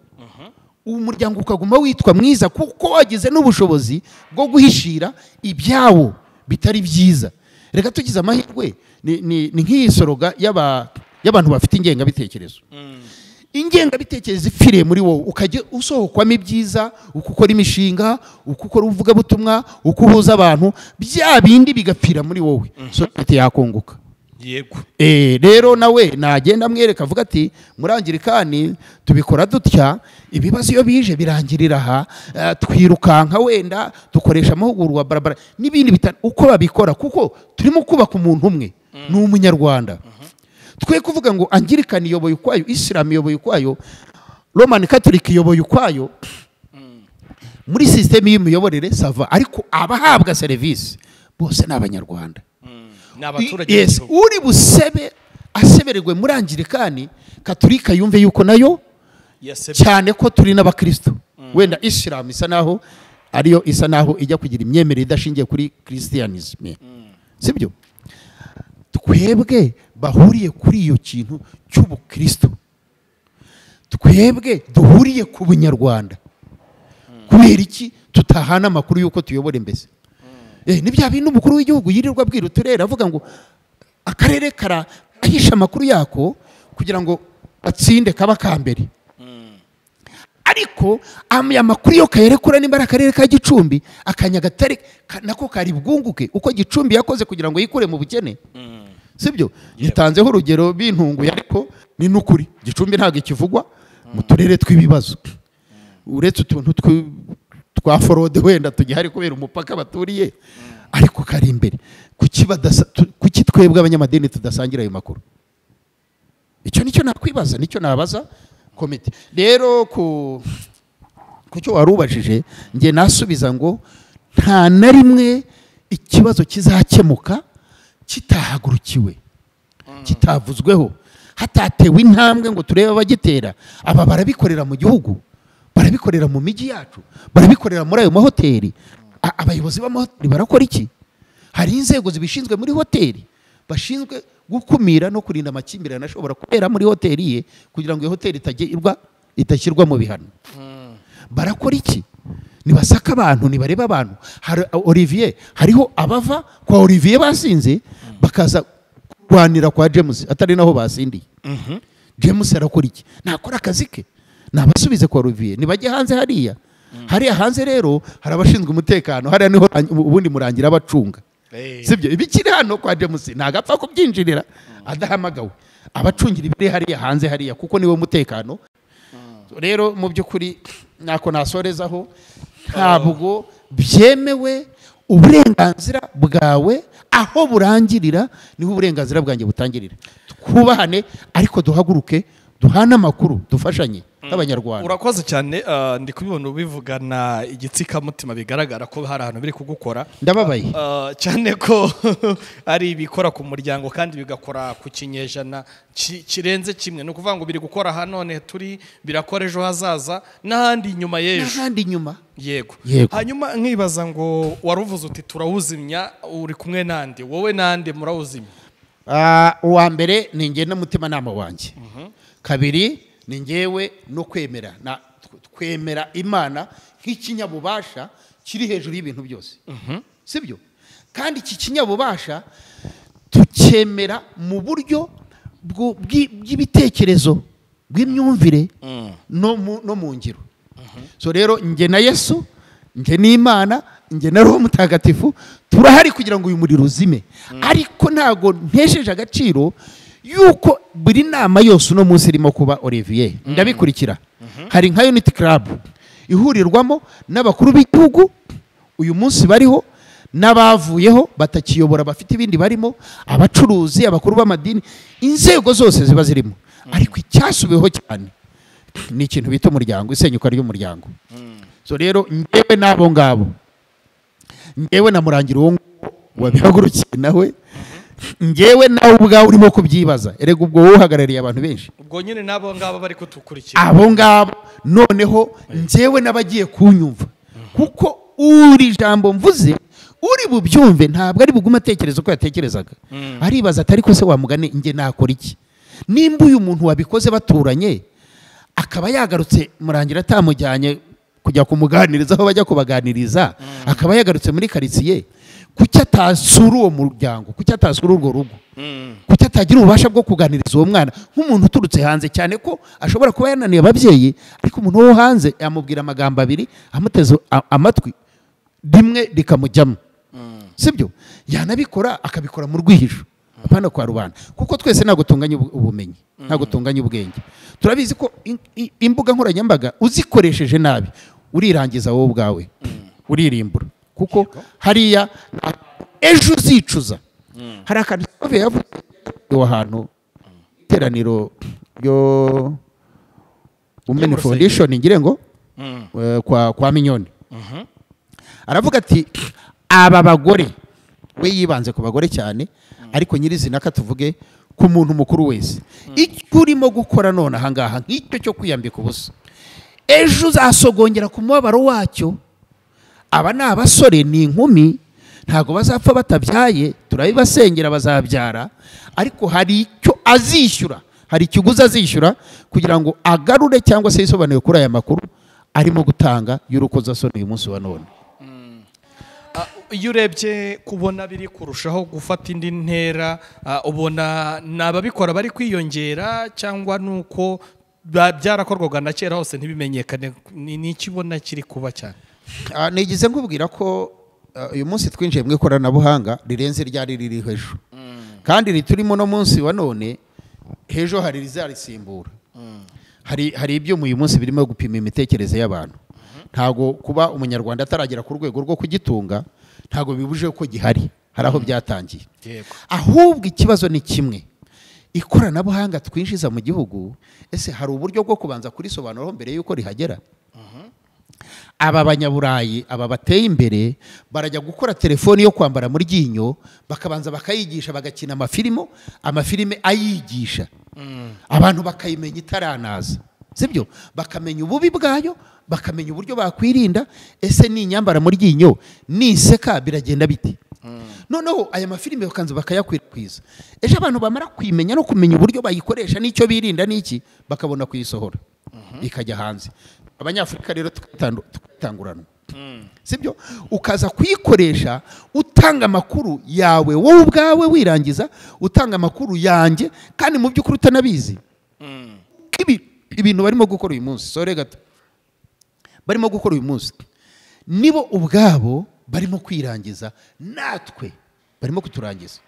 Uwo muryango ukaguma witwa mwiza kuko wagize n'ubushobozi bwo guhishira ibyawo bitari byiza. Reka tugize amahirwe ni nk'iyi soroga y'abantu bafite ingengabitekerezo. Ingengabitekerezo ipfiriye muri wowe ukajya usohokwamo ibyiza, uko ukora imishinga, uko ukora ubuvugabutumwa, uko uhuza abantu, bya bindi bigapfira muri wowe, sosiyete yakunguka. yego rero nawe nagenda amwereka avuga ati muri Anglikani tubikora dutya, ibibazo iyo bije birangirira aha, twirukanka wenda dukoresha amahugurwa barabara n'ibindi uko babikora, kuko turimo kubaka umuntu umwe ni umunyarwanda. Twe kuvuga ngo Anglikani iyoboye ukwayo, Islam iyoboye ukwayo, Roman Catholic iyoboye ukwayo, muri system y'imiyoborere sava, ariko abahabwa serivisi bose ni abanyarwanda. Yes, uri busebe asebererwe muri Anglikani, Katolika yumve yuko nayo cyane ko turi n'abakristo. Wenda Islam isa naho ariyo isa naho ijya kugira imyemerere idashingiye kuri Christianism, sibyo? Twebwe bahuriye kuri iyo kintu cy'ubukristo, twebwe duhuriye ku bunyarwanda. Kubera iki tutahana amakuru yuko tuyobora mbese? Ni bya bintu umukuru w'igihugu yirirwa abwira uturere avuga ngo akarere ahisha amakuru yako kugira ngo atsinde kaba kambere. Ariko aya makuru yo kayerekura nimba akarere ka Gicumbi, akanyagatare nako kari bwunguke uko Gicumbi yakoze kugira ngo yikure mu bukene. Sibyo? Yitanzeho urugero bintunguye, ariko ni nukuri Gicumbi ntago ikivugwa mu turere tw'ibibazo. Uretse utuntu twa forode wenda tugihari kubera umupaka baturiye, ariko kari imbere. Kuki twebwe abanyamadini tudasangira ayo makuru? Icyo nicyo nakwibaza, nicyo nabaza komite. Rero kucyo warubajije nge nasubiza ngo nta na rimwe ikibazo kizakemuka kitahagurukiwe, kitavuzweho, hatatewe intambwe ngo turebe abagitera. Aba barabikorera mu gihugu, barabikorera mu miji yacu, barabikorera muri ayo mahoteli. Abayobozi b'amahoteli barakora iki? Hari inzego zibishinzwe muri hoteli bashinzwe gukumira no kurinda amakimbirane ashobora kubera muri hoteli ye kugira ngo iyo hoteli itashyirwa mu bihano. Barakora iki? Nibasaka abantu, nibareba abantu. Olivier, hariho abava kwa Olivier basinze bakaza kurwanira kwa James atari naho basindiye. James arakora iki? Nakora akazi ke, nabasubize kwa Olivier, nibajye hanze hariya. Hariya hanze rero hari abashinzwe umutekano, hariya niho ubundi murangira abacunga. Sibyo? Ibikiri hano kwa James ntagapfa kubyinjirira adahamagawe. Abacungira ibiri hariya hanze hariya kuko niwe mutekano. Rero mu by'ukuri nako nasorezaho, ntabwo byemewe uburenganzira bwawe aho burangirira niho uburenganzira bwanjye butangirira. Twubahane ariko duhaguruke, duhana amakuru, dufashanye nk'abanyarwanda. Urakoze cyane. Ndi kubibona ubivugana igitsikamutima, bigaragara ko hari ahantu biri kugukora. Ndababaye cyane ko ari ibikora ku muryango kandi bigakora ku kinyejana kirenze kimwe. Ni ukuvuga ngo biri gukora none turi, birakora ejo hazaza n'ahandi nyuma y'ejo, n'ahandi nyuma. Yego. Hanyuma nkibaza ngo waruvuze uti turawuzimya, uri kumwe nande? Wowe nande murawuzimya? Uwa mbere ni njye n'umutima nama wanjye. Kabiri ni njyewe no kwemera Imana nk'ikinyabubasha kiri hejuru y'ibintu byose. Sibyo? Kandi iki kinyabubasha tukemera mu buryo bw'ibitekerezo, bw'imyumvire no mu ngiro. So rero njye na Yesu, njye n'Imana, njye na Roho Mutagatifu turahari kugira ngo uyu muriro uzime. Ariko ntago ntesheje agaciro yuko buri nama yose uno munsi irimo kuba Olivier ndabikurikira. Hari nka Unity Club ihurirwamo n'abakuru b'igihugu uyu munsi bariho, n'abavuyeho batakiyobora bafite ibindi barimo, abacuruzi, abakuru b'amadini, inzego zose ziba zirimo. Ariko icyasubiyeho cyane ni ikintu bita umuryango, isenyuka ry'umuryango. So rero ngewe n'abo ngabo ngewe na Murangira uwo wabihagurukiye nawe, ngewe nawe ubwawe urimo kubyibaza, erega ubwo wowe uhagarariye abantu benshi, ubwo nyine n'abo ngabo bari kutukurikira, abo ngabo noneho ngewe n'abagiye kunyumva, kuko uri jambo mvuze uri bubyumve ntabwo ari bugume atekereza uko yatekerezaga, aribaza atari ko se wamugane nge nakora iki, nimba uyu muntu wabikoze baturanye akaba yagarutse Murangira atamujyanye kujya kumuganiriza aho bajya kubaganiriza, akaba yagarutse muri karitsiye, kuki atasura uwo muryango, kuki atasura urwo rugo, kuki atagira ububasha bwo kuganiriza uwo mwana nk'umuntu uturutse hanze, cyane ko ashobora kuba yananiye ababyeyi, ariko umuntu wo hanze yamubwira amagambo abiri amuteze amatwi rimwe rikamujyamo, sibyo? Yanabikora akabikora mu rwihisho, apana kwa rubanda, kuko twese ntabwo tunganya ubumenyi, ntabwo tunganya ubwenge. Turabizi ko imbuga nkoranyambaga uzikoresheje nabi urirangiza wowe ubwawe, uririmbura, kuko hariya ejo uzicuza. Hari akantu yavuze ahantu iteraniro ryo Women Foundation ngire ngo kwa Minyoni, aravuga ati aba bagore, we yibanze ku bagore cyane, ariko nyirizina ka tuvuge ku muntu mukuru wese, icyo urimo gukora none ahangaha nk'icyo cyo kwiyambika ubusa, ejo uzasogongera ku mubabaro wacyo. Aba ni abasore, ni inkumi, ntabwo bazapfa batabyaye, turabibasengera bazabyara, ariko hari icyo azishyura, hari ikiguzi azishyura kugira ngo agarure cyangwa se yisobanure kuri aya makuru arimo gutanga y'urukozasoni uyu munsi wa none. Iyo urebye kubona biri kurushaho gufata indi ntera, ubona n'ababikora bari kwiyongera cyangwa nuko byarakorwaga na kera hose ntibimenyekane, ni ikibona kiri kuba cyane? Nigize nkubwira ko uyu munsi twinjiye mu ikoranabuhanga rirenze ryari riri hejuru, kandi riturimo no munsi wa none, hejo hari rizarisimbura. Hari ibyuma uyu munsi birimo gupima imitekerereze y'abantu. Ntago kuba umunyarwanda ataragera ku rwego rwo kugitunga ntago bibuje ko gihari, hari aho byatangiye. Ahubwo ikibazo ni kimwe, ikoranabuhanga twinjiza mu gihugu, ese hari uburyo bwo kubanza kurisobanuraho mbere y'uko rihagera? Aba banyaburayi, aba bateye imbere, barajya gukora telefoni yo kwambara muri ryinyo, bakabanza bakayigisha, bagakina amafilime ayigisha, abantu bakayimenya itaranaza, sibyo? Bakamenya ububi bwayo, bakamenya uburyo bakwirinda. Ese ni inyambara muri ryinyo niseka biragenda biti? Noneho aya mafilime bakanze bakayakwirakwiza, ejo abantu bamara kwimenya no kumenya uburyo bayikoresha n'icyo birinda n'iki, bakabona kuyisohora ikajya hanze. Abanyafurika rero tukatangurana, sibyo? Ukaza kuyikoresha utanga amakuru yawe wowe ubwawe wirangiza, utanga amakuru yanjye kandi mu by'ukuri utanabizi. Ibintu barimo gukora uyu munsi, sore gato, barimo gukora uyu munsi, nibo ubwabo barimo kwirangiza, natwe barimo kuturangiza,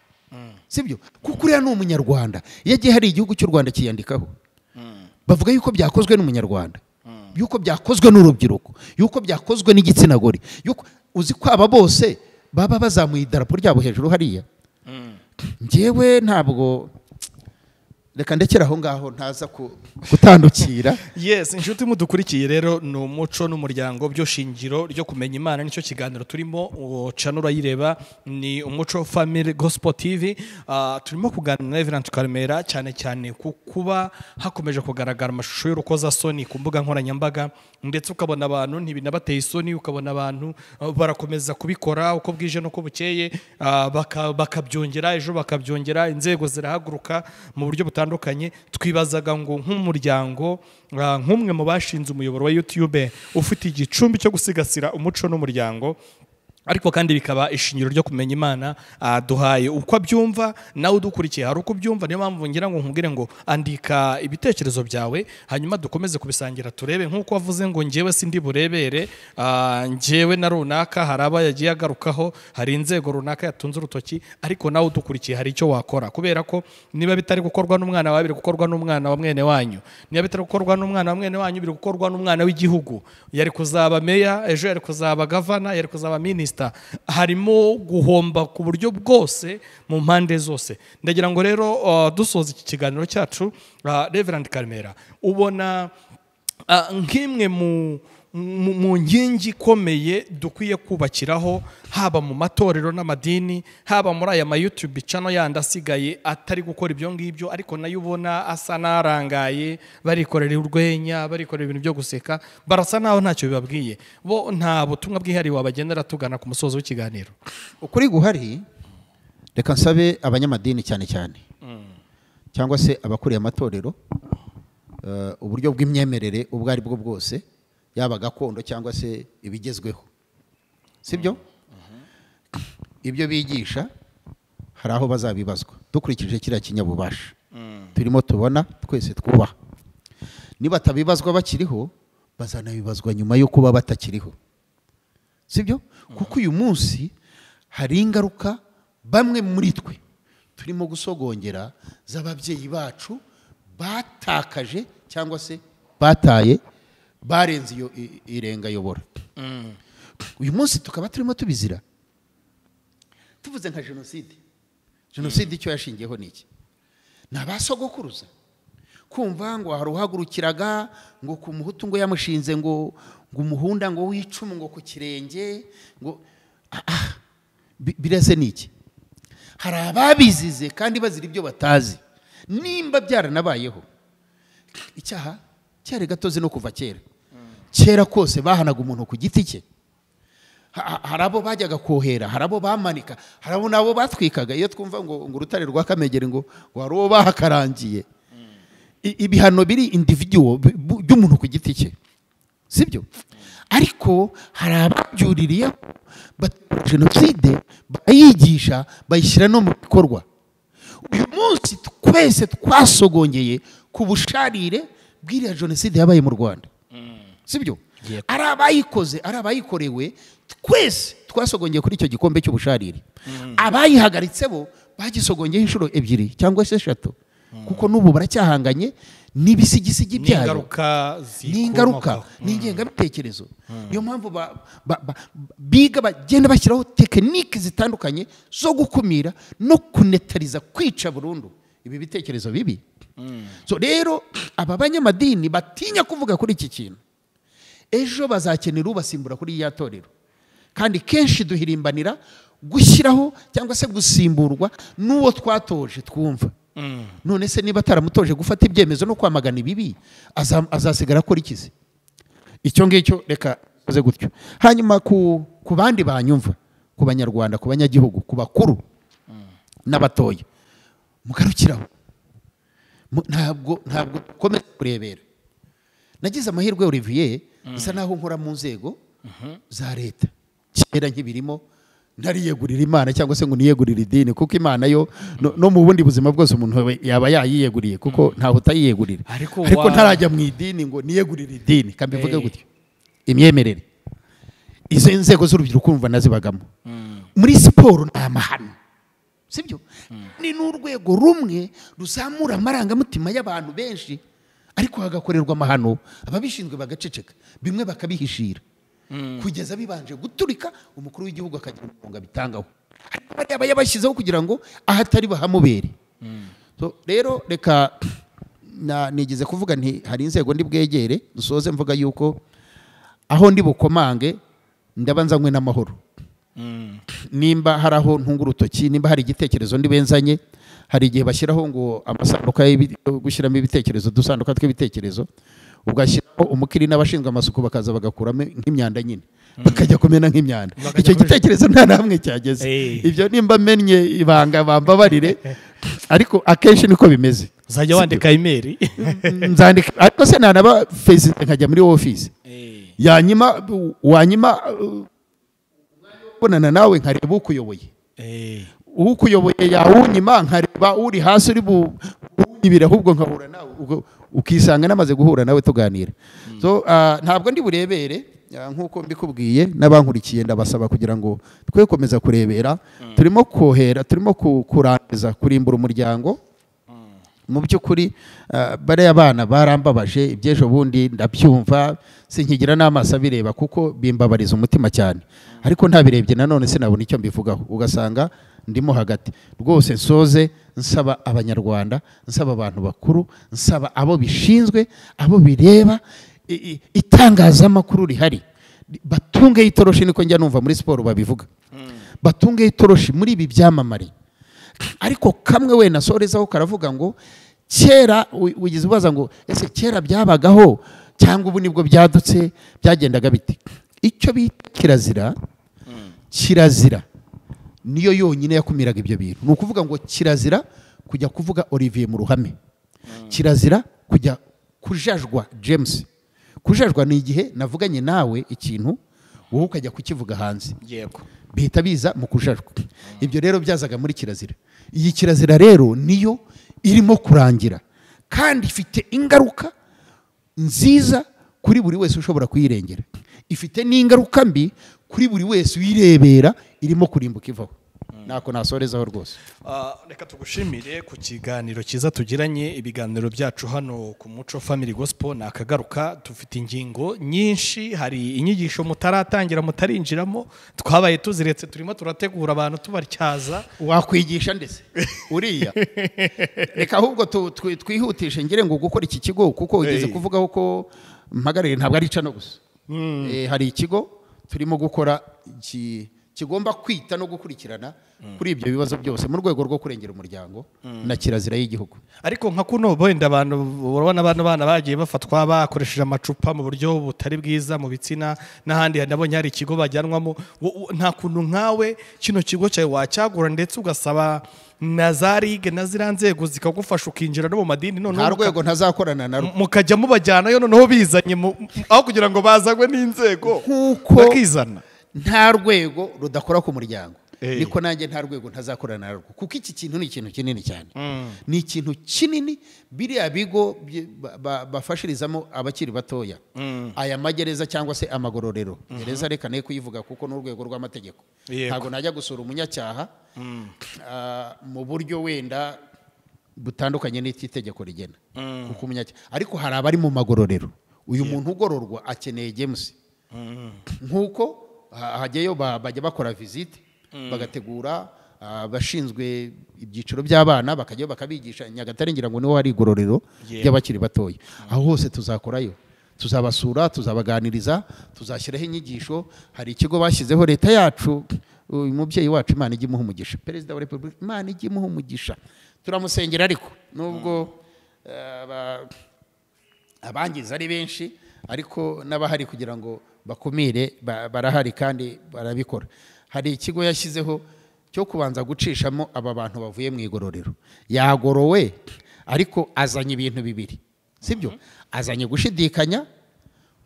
sibyo? Kuko uriya ni umunyarwanda, yagiye hari igihugu cy'u Rwanda kiyandikaho, bavuga yuko byakozwe n'umunyarwanda, yuko byakozwe n'urubyiruko, yuko byakozwe n'igitsina gore, yuko uzi ko aba bose baba bazamuye idarapo ryabo hejuru hariya. Njyewe ntabwo, reka ndekera aho ngaho ntaza gutandukira. Yes, inshuti mudukurikiye rero, ni umuco n'umuryango byo shingiro ryo kumenya Imana, nicyo kiganiro turimo, chanura yireba ni Umuco Family Gospel TV. Turimo kuganira na Reverend Karemera cyane cyane kuba hakomeje kugaragara amashusho y'urukozasoni ku mbuga nkoranyambaga, ndetse ukabona abantu ntibinabateye isoni, ukabona abantu barakomeza kubikora uko bwije no ko bukeye, bakabyongera ejo bakabyongera, inzego zirahaguruka mu buryo butandukanye. Twibazaga ngo nk'umuryango, nk'umwe mu bashinze umuyoboro wa YouTube ufite igicumbi cyo gusigasira umuco n'umuryango, ariko kandi bikaba ishingiro ryo kumenya Imana, duhaye uko abyumva, nawe udukurikiye hari uko byumva. Niyo mpamvu ngira ngo nkubwire ngo andika ibitekerezo byawe, hanyuma dukomeze kubisangira turebe, nk'uko wavuze ngo njyewe sindi burebere, njyewe na runaka hari aba yagiye agarukaho, hari inzego runaka yatunze urutoki, ariko nawe udukurikiye hari icyo wakora, kubera ko niba bitari gukorwa n'umwana wawe, biri gukorwa n'umwana wa mwene wanyu, niba bitari gukorwa n'umwana wa mwene wanyu, biri gukorwa n'umwana w'igihugu. Yari kuzaba meya, ejo yari kuzaba gavana, yari kuzaba minisita. Harimo guhomba ku buryo bwose mu mpande zose. Ndagira ngo rero dusoza iki kiganiro cyacu, Reverend Karemera, ubona nk'imwe mu nkingi ikomeye dukwiye kubakiraho, haba mu matorero n'amadini, haba muri aya ma YouTube channel yandi asigaye atari gukora ibyo ngibyo, ariko nayo ubona asa n'arangaye, barikorera urwenya, barikorera ibintu byo guseka, barasa naho ntacyo bibabwiye. Bo nta butumwa bwihari wabagendera tugana ku musozo w'ikiganiro. Ukuri guhari, reka nsabe abanyamadini cyane cyane cyangwa se abakuriye amatorero, uburyo bw'imyemerere ubwo ari bwo bwose, yaba gakondo cyangwa se ibigezweho, sibyo? Ibyo bigisha hari aho bazabibazwa dukurikije kiriya kinyabubasha turimo tubona twese twubaha. Niba batabibazwa bakiriho, bazanabibazwa nyuma yo kuba batakiriho, sibyo? Kuko uyu munsi hari ingaruka bamwe muri twe turimo gusogongera z'ababyeyi bacu batakaje cyangwa se bataye, barenze iyo irenga yobora. Uyu munsi tukaba turimo tubizira. Tuvuze nka jenoside icyo yashingiyeho niki? Nabasogokuruza kumva ngo hari uhagurukiraga ngo ku muhutu ngo yamushinze ngo umuhunda ngo wicumu ngo ku kirenge ngo birase niki? Hari ababizize kandi bazira ibyo batazi, nimba byaranabayeho. Icyaha cyari gatozi no kuva kera kose bahanaga umuntu ku giti cye. Hari abo bajyaga kohera, hari abo bamanika, hari abo nabo batwikaga. Iyo twumva ngo urutare rwa Kamegeri ngo hari uwo bahakarangiye, ibihano biri individual by'umuntu ku giti cye, sibyo? Ariko hari ababyuririye jenoside, bayigisha, bayishyira no mu bikorwa. Uyu munsi twese twasogongeye ku busharire bw'iriya jenoside yabaye mu Rwanda, sibyo? Ari abayikoze, ari abayikorewe, twese twasogongeye kuri icyo gikombe cy'ubusharire. Abayihagaritse bo bagisogongeye inshuro 2 cyangwa 3, kuko n'ubu baracyahanganye n'ibisigisigi byayo, n'ingaruka n'ingengabitekerezo. Niyo mpamvu biga bagenda bashyiraho tekinike zitandukanye zo gukumira no kunetariza, kwica burundu ibi bitekerezo bibi. So rero aba banyamadini batinya kuvuga kuri iki kintu, ejo bazakenera ubasimbura kuri ya torero. Kandi kenshi duhirimbanira gushyiraho cyangwa se gusimburwa n'uwo twatoje twumva. None se niba ataramutoje gufata ibyemezo no kwamagana ibibi, azasigara akora ikizi? Icyo ngicyo reka uze gutyo. Hanyuma ku bandi banyumva, ku banyarwanda, ku banyagihugu, ku bakuru n'abatoya, mugarukiraho. Ntabwo komeza kurebera. Nagize amahirwe Olivier, bisa naho nkora mu nzego za leta. Kera nkibirimo ntariyegurira Imana cyangwa se ngo niyegurire idini, kuko Imana yo no mu bundi buzima bwose umuntu yaba yayiyeguriye, kuko ntaho utayiyegurira. Ariko ntarajya mu idini ngo niyegurire idini, kambivuge gutyo. Imyemerere, izo nzego z'urubyiruko urumva nazibagamo. Muri siporo ni amahano, sibyo? Ni n'urwego rumwe ruzamura amarangamutima y'abantu benshi, ariko hagakorerwa amahano, ababishinzwe bagaceceka, bimwe bakabihishira kugeza bibanje guturika, umukuru w'igihugu akagira umurongo bitangaho. Ariko yabashyizeho kugira ngo ahatari bahamubere. So rero reka nigeze kuvuga nti hari inzego ndi bwegere, dusoze mvuga yuko aho ndi bukomange ndabanzanywe n'amahoro. Nimba hari aho ntunga urutoki, nimba hari igitekerezo ndi benzanye, hari igihe bashyiraho ngo amasanduka yo gushyiramo ibitekerezo, dusanduka tw'ibitekerezo, ugashyiraho umukiri n'abashinzwe amasuku bakaza bagakuramo nk'imyanda nyine, bakajya kumena nk'imyanda. Icyo gitekerezo nta namwe cyageze. Ibyo nimba menye ibanga bambabarire, ariko akenshi niko bimeze. Uzajya wandika email? Nzandika, ariko se nanaba face nkajya muri office. Wanyima bonana nawe nkareba ukuyoboye. Ukuyoboye yawunyima nkareba uri hasi uri bunyibira, ahubwo nkahura nawe ukisanga namaze guhura nawe tuganira. So ntabwo ndi burebere, nkuko mbikubwiye n'abankurikiye ndabasaba kugira ngo twe komeza kurebera. Turimo kohera, turimo kurangiza kurimbura umuryango. Mu by'ukuri bare abana barambabaje, ibyejo bundi ndabyumva, sinkigira n'amaso abireba kuko bimbabariza umutima cyane, ariko ntabirebye nanone sinabona icyo mbivugaho. Ugasanga ndimo hagati rwose. Nsoze nsaba abanyarwanda, nsaba abantu bakuru, nsaba abo bishinzwe, abo bireba, itangazamakuru rihari batunge itoroshi, niko njya numva muri siporo babivuga, batunge itoroshi muri ibi byamamare. Ariko kamwe we nasorezaho karavuga ngo kera wigize ubaza ngo ese kera byabagaho cyangwa ubu nibwo byadutse, byagendaga bite? Icyo bita kirazira, kirazira niyo yonyine yakumiraga ibyo bintu. Ni ukuvuga ngo kirazira kujya kuvuga Olivier mu ruhame, kirazira kujya kujajwa James. Kujajwa ni igihe navuganye nawe ikintu wowe ukajya kukivuga hanze, yego, bihita biza mu kujajwa. Ibyo rero byazaga muri kirazira. Iyi kirazira rero niyo irimo kurangira kandi ifite ingaruka nziza kuri buri wese ushobora kuyirengera, ifite n'ingaruka mbi kuri buri wese uyirebera irimo kurimbuka ivaho. Nako nasorezaho rwose. Reka tugushimire ku kiganiro cyiza tugiranye. Ibiganiro byacu hano ku Muco Family Gospel nakagaruka, dufite ingingo nyinshi, hari inyigisho mutaratangira mutarinjiramo, twabaye tuziretse, turimo turategura abantu tubaryaza. Wakwigisha ndetse uriya reka ahubwo twihutishe ngire ngo gukora iki kigo, kuko ugeze kuvugaho ko mpagarire ntabwo ari cano gusa. Hari ikigo turimo gukora kigomba kwita no gukurikirana kuri ibyo bibazo byose mu rwego rwo kurengera umuryango na kirazira y'igihugu. Ariko nka kuno wenda abantu urabona bana bagiye bafatwa bakoresheje amacupa mu buryo butari bwiza mu bitsina n'ahandi, nabonye hari ikigo bajyanwamo. Nta kuntu nkawe kino kigo cyawe wacyagura ndetse ugasaba na za ligue na ziriya nzego zikagufasha ukinjira no mu madini, none nta rwego ntazakorana na rwo mukajya mubajyanayo, noneho bizanye aho kugira ngo bazagwe n'inzego bakizana. Nta rwego rudakora ku muryango, niko nanjye nta rwego ntazakorana narwo, kuko iki kintu ni ikintu kinini cyane. Ni ikintu kinini. Biriya bigo bafashirizamo abakiri batoya, aya magereza cyangwa se amagororero, gereza reka ne kuyivuga kuko n'urwego rw'amategeko, ntabwo najya gusura umunyacyaha mu buryo wenda butandukanye n'itegeko rigena, kuko umunyacyaha. Ariko hari abari mu magororero, uyu muntu ugororwa akeneye James, nkuko hajyayo bajya bakora visite, bagategura abashinzwe ibyiciro by'abana bakajyayo bakabigisha. Nyagatare ngira ngo niho hari igororero ry'abakiri batoya. Aho hose tuzakorayo, tuzabasura, tuzabaganiriza, tuzashyiraho inyigisho. Hari ikigo bashyizeho leta yacu, uyu mubyeyi wacu Imana ijye imuha umugisha, Perezida wa Repubulika Imana ijye imuha umugisha, turamusengera. Ariko nubwo abangiza ari benshi, ariko n'abahari kugira ngo bakumire barahari kandi barabikora. Hari ikigo yashyizeho cyo kubanza gucishamo aba bantu bavuye mu igororero. Yagorowe ariko azanye ibintu bibiri, sibyo? Azanye gushidikanya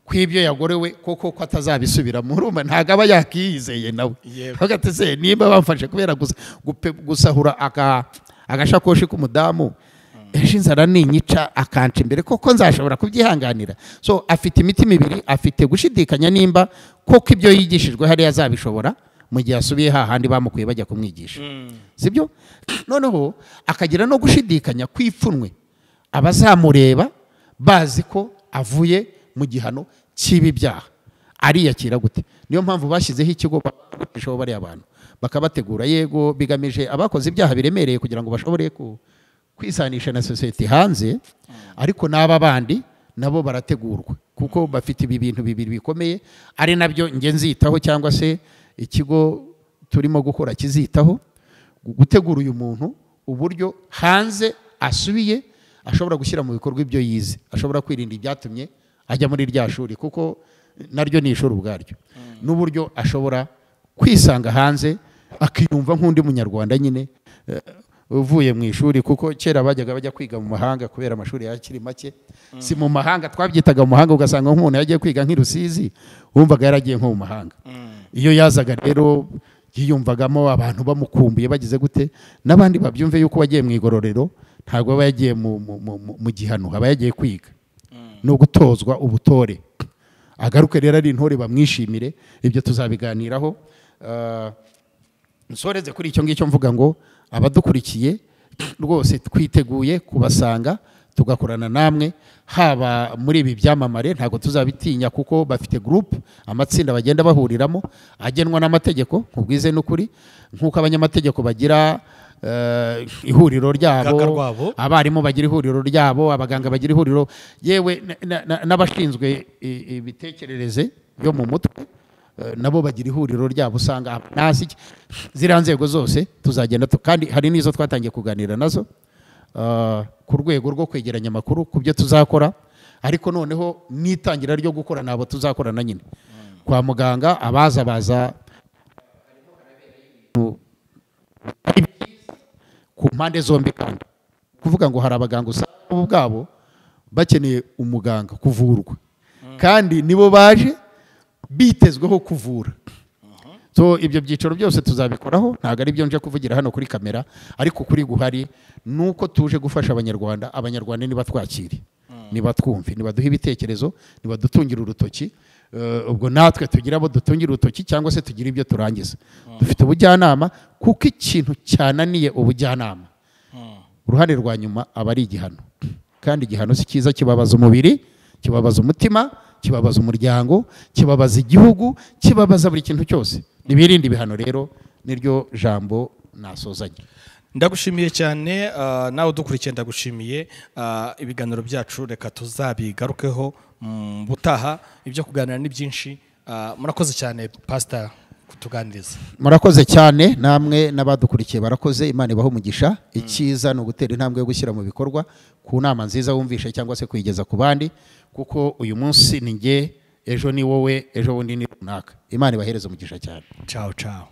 kw'ibyo yagorewe koko ko atazabisubiramo. Urumva ntago aba yakiyizeye nawe, bagateze nimba bamfashe kubera gusahura agashakoshi k'umudamu, ejo inzara ninyica akanca imbere, koko nzashobora kubyihanganira? So afite imitima ibiri, afite gushidikanya nimba koko ibyo yigishijwe hariya azabishobora mu gihe asubiye hahandi bamukuye bajya kumwigisha, sibyo? Noneho akagira no gushidikanya kwipfunwe abazamureba bazi ko avuye mu gihano cy'ibi byaha, ariyakira gute? Niyo mpamvu bashyizeho ikigo bakoreshaho bariya abantu, bakabategura. Yego bigamije abakoze ibyaha biremereye kugira ngo bashobore kwisanisha na sosiyete hanze, ariko n'aba bandi nabo barategurwa kuko bafite ibi bintu bibiri bikomeye, ari nabyo nge nzitaho cyangwa se ikigo turimo gukora kizitaho, gutegura uyu muntu uburyo hanze asubiye ashobora gushyira mu bikorwa ibyo yize, ashobora kwirinda ibyatumye ajya muri rya shuri, kuko naryo ni ishuri ubwaryo, n'uburyo ashobora kwisanga hanze akiyumva nk'undi munyarwanda nyine uvuye mu ishuri. Kuko kera bajyaga bajya kwiga mu mahanga kubera amashuri yakiri make, si mu mahanga twabyitaga mu mahanga, ugasanga nk'umuntu yagiye kwiga nk'i Rusizi wumvaga yaragiye nko mu mahanga. Iyo yazaga rero yiyumvagamo abantu bamukumbuye bagize gute, n'abandi babyumve yuko wagiye mu igororero ntabwo aba yagiye mu gihano, aba yagiye kwiga no gutozwa ubutore, agaruke rero ari intore bamwishimire. Ibyo tuzabiganiraho. Nsoreze kuri icyo ngicyo mvuga ngo abadukurikiye rwose twiteguye kubasanga tugakorana namwe, haba muri ibi byamamare ntabwo tuzabitinya, kuko bafite group, amatsinda bagenda bahuriramo agenwa n'amategeko. Nkubwize n'ukuri, nk'uko abanyamategeko bagira ihuriro ryabo, rwabo. abarimu bagira ihuriro ryabo, abaganga bagira ihuriro, yewe n'abashinzwe ibitekerereze byo mu mutwe nabo bagira ihuriro ryabo. Usanga nasi ziriya nzego zose tuzagenda kandi hari n'izo twatangiye kuganira nazo ku rwego rwo kwegeranya amakuru ku byo tuzakora, ariko noneho n'itangira ryo gukora nabo tuzakorana nyine kwa muganga. baza ku mpande zombi, kandi kuvuga ngo hari abaganga usanga bo ubwabo bakeneye umuganga kuvurwa, kandi nibo baje bitezweho kuvura. So ibyo byiciro byose tuzabikoraho, ntabwo ari byo nje kuvugira hano kuri kamera, ariko kuri guhari nuko tuje gufasha abanyarwanda. Abanyarwanda niba twakire, niba twumve, niba duhe ibitekerezo, niba dutungira urutoki, ubwo natwe tugira abo dutungira urutoki cyangwa se tugira ibyo turangiza. Dufite ubujyanama, kuko ikintu cyananiye ubujyanama uruhande rwa nyuma aba ari igihano, kandi igihano si cyiza, kibabaza umubiri, kibabaza umutima, kibabaza umuryango, kibabaza igihugu, kibabaza buri kintu cyose. Nibirinde ibihano rero, niryo jambo nasozanye. Ndagushimiye cyane, nawe udukurikiye ndagushimiye. Ibiganiro byacu reka tuzabigarukeho butaha, ibyo kuganira ni byinshi. Murakoze cyane Pastor kutuganiriza. Murakoze cyane namwe n'abadukurikiye, barakoze. Imana ibaho umugisha. Icyiza ni ugutera intambwe yo gushyira mu bikorwa ku nama nziza wumvishe cyangwa se kuyigeza ku bandi, kuko uyu munsi ni njye, ejo ni wowe, ejo bundi ni runaka. Imana ibahereze umugisha cyane. Ciao ciao.